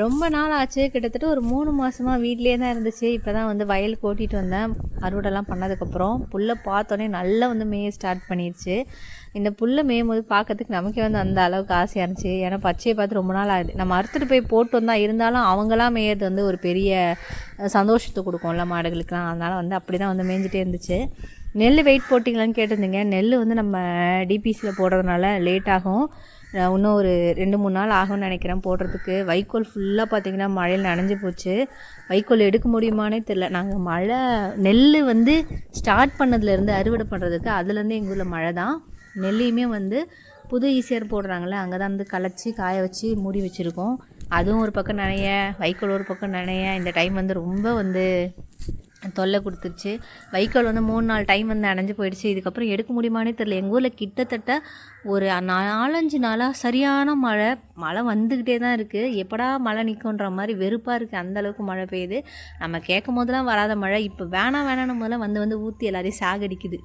ரொம்ப நாள் ஆச்சு. கிட்டத்தட்ட ஒரு 3 மாசமா வீட்லயே தான் இருந்துச்சு. இப்போ தான் வந்து வயலுக்கு ஓட்டிட்டு வந்தேன். அறுவடைலாம் பண்ணதுக்கப்புறம். புல்ல பார்த்தோன்னே நல்லா வந்து மேய ஸ்டார்ட் பண்ணிருச்சு. இந்த புல்ல மேயும்போது பார்க்கறதுக்கு நமக்கே வந்து அந்த அளவுக்கு ஆசையா இருந்துச்சு. ஏன்னா பச்சைய பார்த்து ரொம்ப நாள் ஆகுது. நம்ம அறுத்துட்டு போய் போட்டு வந்தா இருந்தாலும் அவங்கலாம் மேயறது வந்து ஒரு பெரிய சந்தோஷத்த குடுக்கும்ல மாடுகளுக்குலாம். அதனால வந்து அப்படி தான் வந்து மேய்ஞ்சிட்டே இருந்துச்சு. நெல் வெயிட் போட்டிங்களான்னு கேட்டிருந்தீங்க. நெல் வந்து நம்ம டிபிசியில் போடுறதுனால லேட் ஆகும். இன்னும் ஒரு 2-3 நாள் ஆகும்னு நினைக்கிறேன் போடுறதுக்கு. வைக்கோல் ஃபுல்லாக பார்த்திங்கன்னா மழையில் நனைஞ்சு போச்சு. வைக்கோல் எடுக்க முடியுமானே தெரில. நாங்கள் மழை நெல் வந்து ஸ்டார்ட் பண்ணதுலேருந்து அறுவடை பண்ணுறதுக்கு அதுலேருந்து எங்கள் ஊரில் மழை தான். நெல்லையுமே வந்து புது ஈசிஆர் போடுறாங்களே அங்கே தான் வந்து களைச்சி காய வச்சு மூடி வச்சுருக்கோம். அதுவும் ஒரு பக்கம் நனைய, வைக்கோல் ஒரு பக்கம் நனைய. இந்த டைம் வந்து ரொம்ப வந்து தொல்லை கொடுத்துருச்சு. வைக்கோல் வந்து 3-4 டைம் வந்து அணைஞ்சு போயிடுச்சு. இதுக்கப்புறம் எடுக்க முடியுமானே தெரில. எங்கள் ஊரில் கிட்டத்தட்ட ஒரு 4-5 நாளாக சரியான மழை. மழை வந்துக்கிட்டே தான் இருக்குது. எப்படா மழை நிற்குன்ற மாதிரி வெறுப்பாக இருக்குது. அந்தளவுக்கு மழை பெய்யுது. நம்ம கேட்கும் போதெல்லாம் வராத மழை இப்போ வேணாம் வேணான்னு முதல்ல வந்து ஊற்றி எல்லாரையும் சாகடிக்குது.